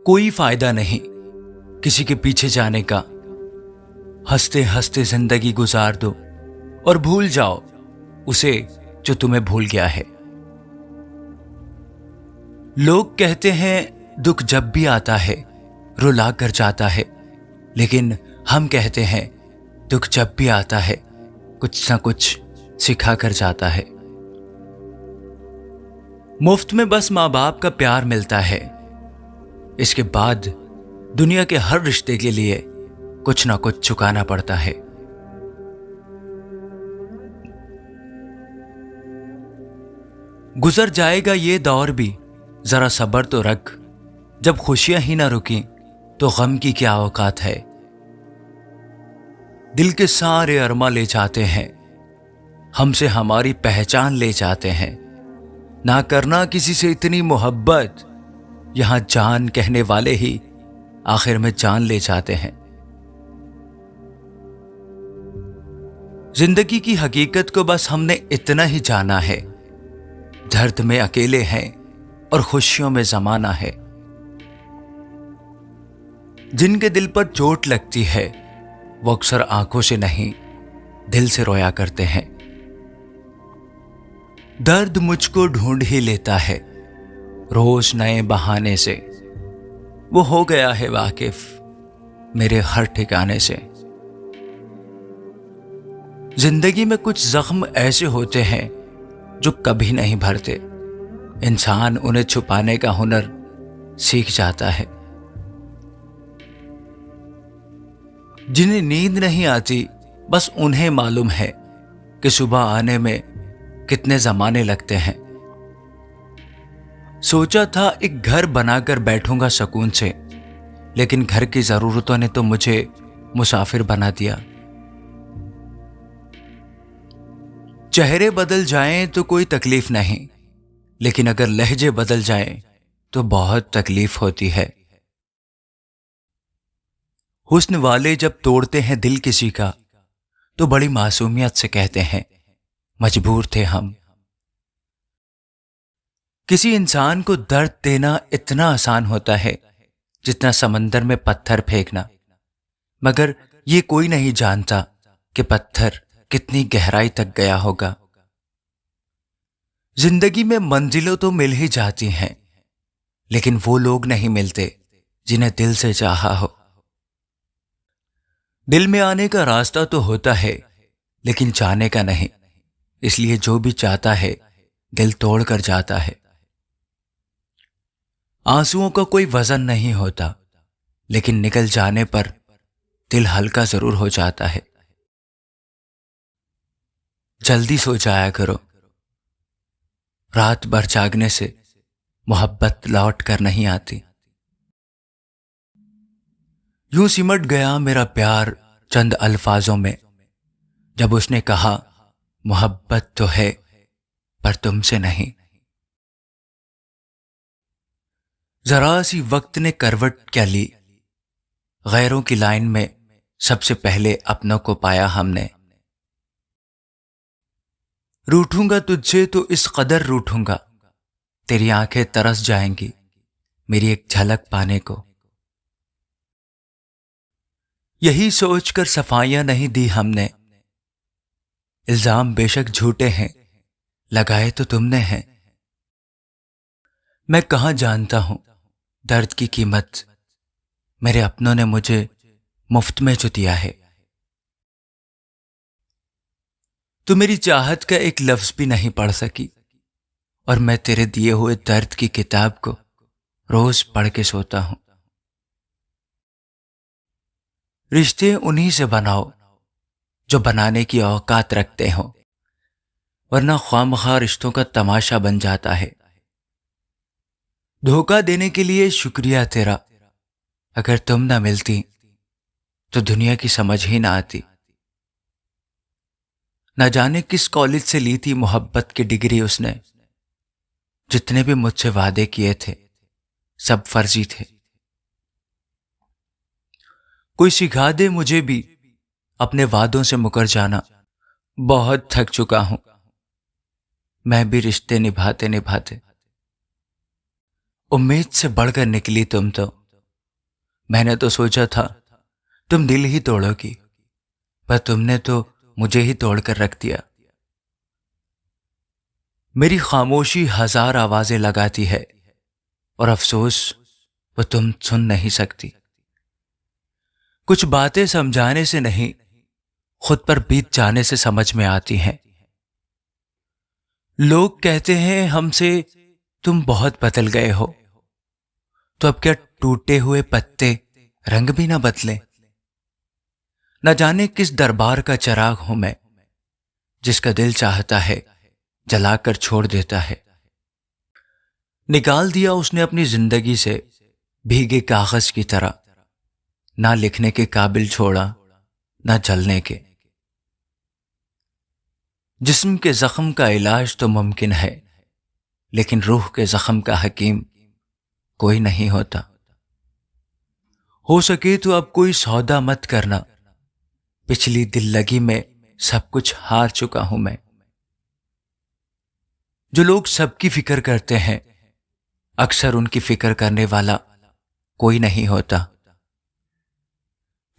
कोई फायदा नहीं किसी के पीछे जाने का। हंसते हंसते जिंदगी गुजार दो और भूल जाओ उसे जो तुम्हें भूल गया है। लोग कहते हैं दुख जब भी आता है रुला कर जाता है, लेकिन हम कहते हैं दुख जब भी आता है कुछ ना कुछ सिखा कर जाता है। मुफ्त में बस माँ बाप का प्यार मिलता है, इसके बाद दुनिया के हर रिश्ते के लिए कुछ ना कुछ चुकाना पड़ता है। गुजर जाएगा ये दौर भी, जरा सब्र तो रख। जब खुशियां ही ना रुकी तो गम की क्या औकात है। दिल के सारे अरमा ले जाते हैं, हमसे हमारी पहचान ले जाते हैं। ना करना किसी से इतनी मोहब्बत, यहां जान कहने वाले ही आखिर में जान ले जाते हैं। जिंदगी की हकीकत को बस हमने इतना ही जाना है, दर्द में अकेले हैं और खुशियों में जमाना है। जिनके दिल पर चोट लगती है वो अक्सर आंखों से नहीं दिल से रोया करते हैं। दर्द मुझको ढूंढ ही लेता है रोज नए बहाने से, वो हो गया है वाकिफ मेरे हर ठिकाने से। जिंदगी में कुछ जख्म ऐसे होते हैं जो कभी नहीं भरते, इंसान उन्हें छुपाने का हुनर सीख जाता है। जिन्हें नींद नहीं आती बस उन्हें मालूम है कि सुबह आने में कितने जमाने लगते हैं। सोचा था एक घर बनाकर बैठूंगा सुकून से, लेकिन घर की जरूरतों ने तो मुझे मुसाफिर बना दिया। चेहरे बदल जाएं तो कोई तकलीफ नहीं, लेकिन अगर लहजे बदल जाएं तो बहुत तकलीफ होती है। हुस्न वाले जब तोड़ते हैं दिल किसी का तो बड़ी मासूमियत से कहते हैं मजबूर थे हम। किसी इंसान को दर्द देना इतना आसान होता है जितना समंदर में पत्थर फेंकना, मगर ये कोई नहीं जानता कि पत्थर कितनी गहराई तक गया होगा। जिंदगी में मंजिलें तो मिल ही जाती हैं, लेकिन वो लोग नहीं मिलते जिन्हें दिल से चाहा हो। दिल में आने का रास्ता तो होता है, लेकिन जाने का नहीं, इसलिए जो भी चाहता है दिल तोड़ कर जाता है। आंसुओं का कोई वजन नहीं होता, लेकिन निकल जाने पर दिल हल्का जरूर हो जाता है। जल्दी सो जाया करो, रात भर जागने से मोहब्बत लौट कर नहीं आती। यूं सिमट गया मेरा प्यार चंद अल्फाजों में, जब उसने कहा मोहब्बत तो है पर तुमसे नहीं। जरा सी वक्त ने करवट क्या ली, गैरों की लाइन में सबसे पहले अपनों को पाया हमने। रूठूंगा तुझसे तो इस कदर रूठूंगा, तेरी आंखें तरस जाएंगी मेरी एक झलक पाने को। यही सोचकर सफाइयां नहीं दी हमने, इल्जाम बेशक झूठे हैं लगाए तो तुमने हैं। मैं कहां जानता हूं दर्द की कीमत, मेरे अपनों ने मुझे मुफ्त में जो दिया है। तू मेरी चाहत का एक लफ्ज भी नहीं पढ़ सकी, और मैं तेरे दिए हुए दर्द की किताब को रोज पढ़ के सोता हूं। रिश्ते उन्हीं से बनाओ जो बनाने की औकात रखते हो, वरना ख्वामखा रिश्तों का तमाशा बन जाता है। धोखा देने के लिए शुक्रिया तेरा, अगर तुम ना मिलती तो दुनिया की समझ ही ना आती। ना जाने किस कॉलेज से ली थी मोहब्बत की डिग्री उसने, जितने भी मुझसे वादे किए थे सब फर्जी थे। कोई सिखा दे मुझे भी अपने वादों से मुकर जाना, बहुत थक चुका हूं मैं भी रिश्ते निभाते निभाते। उम्मीद से बढ़कर निकली तुम तो, मैंने तो सोचा था तुम दिल ही तोड़ोगी, पर तुमने तो मुझे ही तोड़कर रख दिया। मेरी खामोशी हजार आवाजें लगाती है और अफसोस वो तुम सुन नहीं सकती। कुछ बातें समझाने से नहीं, खुद पर बीत जाने से समझ में आती हैं। लोग कहते हैं हमसे, तुम बहुत बदल गए हो, तो अब क्या टूटे हुए पत्ते रंग भी ना बदले? न जाने किस दरबार का चिराग हूं मैं, जिसका दिल चाहता है जलाकर छोड़ देता है। निकाल दिया उसने अपनी जिंदगी से भीगे कागज की तरह, ना लिखने के काबिल छोड़ा, ना जलने के। जिस्म के जख्म का इलाज तो मुमकिन है, लेकिन रूह के जख्म का हकीम कोई नहीं होता। हो सके तो अब कोई सौदा मत करना, पिछली दिल लगी में सब कुछ हार चुका हूं मैं। जो लोग सबकी फिक्र करते हैं, अक्सर उनकी फिक्र करने वाला कोई नहीं होता।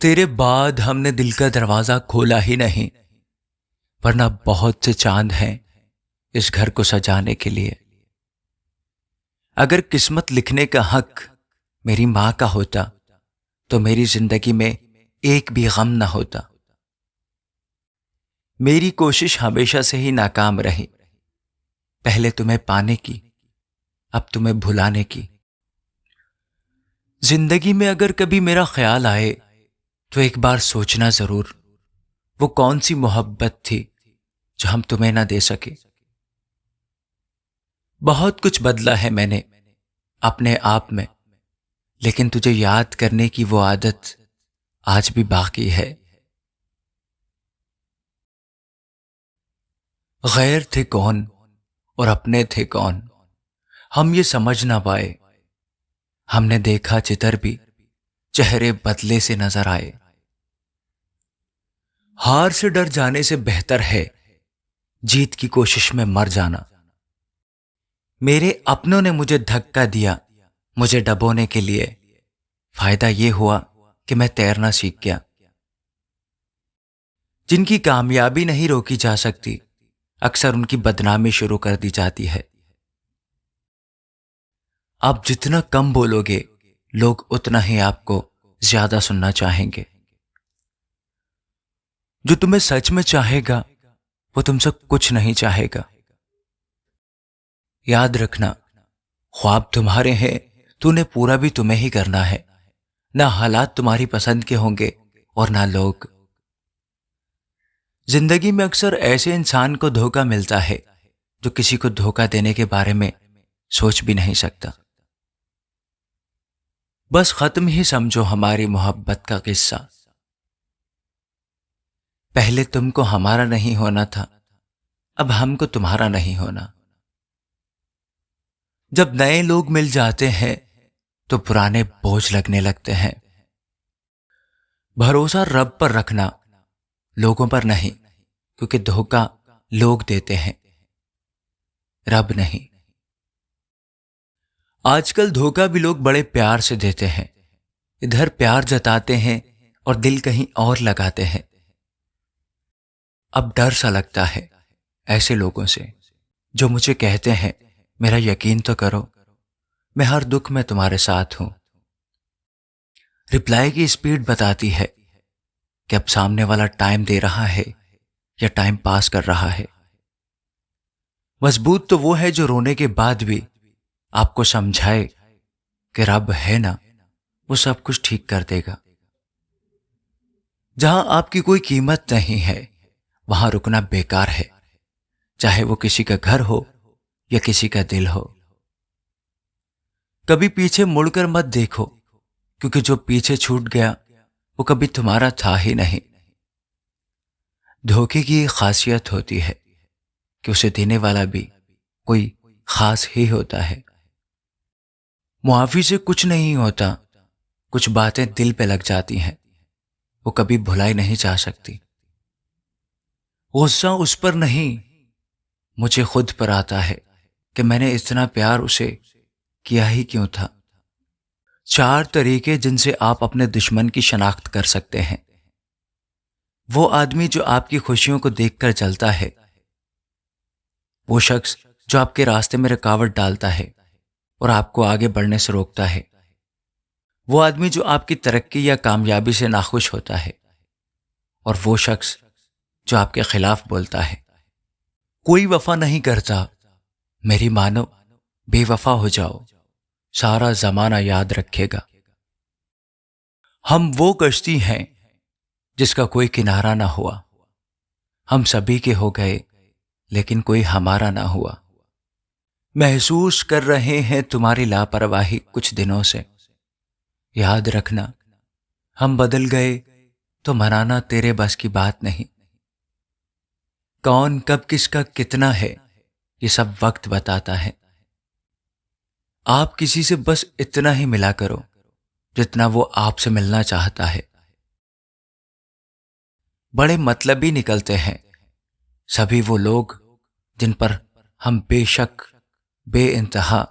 तेरे बाद हमने दिल का दरवाजा खोला ही नहीं, वरना बहुत से चांद हैं इस घर को सजाने के लिए। अगर किस्मत लिखने का हक मेरी मां का होता, तो मेरी जिंदगी में एक भी गम ना होता। मेरी कोशिश हमेशा से ही नाकाम रही, पहले तुम्हें पाने की, अब तुम्हें भुलाने की। जिंदगी में अगर कभी मेरा ख्याल आए, तो एक बार सोचना जरूर, वो कौन सी मोहब्बत थी जो हम तुम्हें ना दे सके। बहुत कुछ बदला है मैंने अपने आप में, लेकिन तुझे याद करने की वो आदत आज भी बाकी है। गैर थे कौन और अपने थे कौन, हम ये समझ ना पाए। हमने देखा चितर भी, चेहरे बदले से नजर आए। हार से डर जाने से बेहतर है जीत की कोशिश में मर जाना। मेरे अपनों ने मुझे धक्का दिया, मुझे डबोने के लिए। फायदा यह हुआ कि मैं तैरना सीख गया। जिनकी कामयाबी नहीं रोकी जा सकती, अक्सर उनकी बदनामी शुरू कर दी जाती है। आप जितना कम बोलोगे, लोग उतना ही आपको ज्यादा सुनना चाहेंगे। जो तुम्हें सच में चाहेगा, वो तुमसे कुछ नहीं चाहेगा। याद रखना, ख्वाब तुम्हारे हैं तो उन्हें पूरा भी तुम्हें ही करना है। ना हालात तुम्हारी पसंद के होंगे और ना लोग। जिंदगी में अक्सर ऐसे इंसान को धोखा मिलता है जो किसी को धोखा देने के बारे में सोच भी नहीं सकता। बस खत्म ही समझो हमारी मोहब्बत का किस्सा। पहले तुमको हमारा नहीं होना था, अब हमको तुम्हारा नहीं होना। जब नए लोग मिल जाते हैं तो पुराने बोझ लगने लगते हैं। भरोसा रब पर रखना, लोगों पर नहीं, क्योंकि धोखा लोग देते हैं, रब नहीं। आजकल धोखा भी लोग बड़े प्यार से देते हैं। इधर प्यार जताते हैं और दिल कहीं और लगाते हैं। अब डर सा लगता है ऐसे लोगों से जो मुझे कहते हैं, मेरा यकीन तो करो, मैं हर दुख में तुम्हारे साथ हूं। रिप्लाई की स्पीड बताती है कि अब सामने वाला टाइम दे रहा है या टाइम पास कर रहा है। मजबूत तो वो है जो रोने के बाद भी आपको समझाए कि रब है ना, वो सब कुछ ठीक कर देगा। जहां आपकी कोई कीमत नहीं है, वहां रुकना बेकार है, चाहे वो किसी का घर हो या किसी का दिल हो। कभी पीछे मुड़कर मत देखो, क्योंकि जो पीछे छूट गया वो कभी तुम्हारा था ही नहीं। धोखे की एक खासियत होती है कि उसे देने वाला भी कोई खास ही होता है। मुआफी से कुछ नहीं होता, कुछ बातें दिल पे लग जाती हैं, वो कभी भुलाई नहीं जा सकती। गुस्सा उस पर नहीं, मुझे खुद पर आता है कि मैंने इतना प्यार उसे किया ही क्यों था। 4 तरीके जिनसे आप अपने दुश्मन की शनाख्त कर सकते हैं। वो आदमी जो आपकी खुशियों को देखकर जलता है, वो शख्स जो आपके रास्ते में रुकावट डालता है और आपको आगे बढ़ने से रोकता है, वो आदमी जो आपकी तरक्की या कामयाबी से नाखुश होता है, और वो शख्स जो आपके खिलाफ बोलता है। कोई वफा नहीं करता, मेरी मानो बेवफा हो जाओ, सारा जमाना याद रखेगा। हम वो कश्ती हैं जिसका कोई किनारा ना हुआ, हम सभी के हो गए लेकिन कोई हमारा ना हुआ। महसूस कर रहे हैं तुम्हारी लापरवाही कुछ दिनों से, याद रखना हम बदल गए तो मनाना तेरे बस की बात नहीं। कौन कब किसका कितना है ये सब वक्त बताता है। आप किसी से बस इतना ही मिला करो जितना वो आपसे मिलना चाहता है। बड़े मतलबी निकलते हैं सभी वो लोग जिन पर हम बेशक बेइंतहा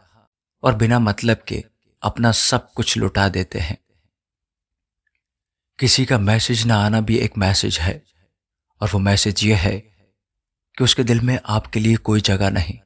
और बिना मतलब के अपना सब कुछ लुटा देते हैं। किसी का मैसेज ना आना भी एक मैसेज है, और वो मैसेज ये है कि उसके दिल में आपके लिए कोई जगह नहीं।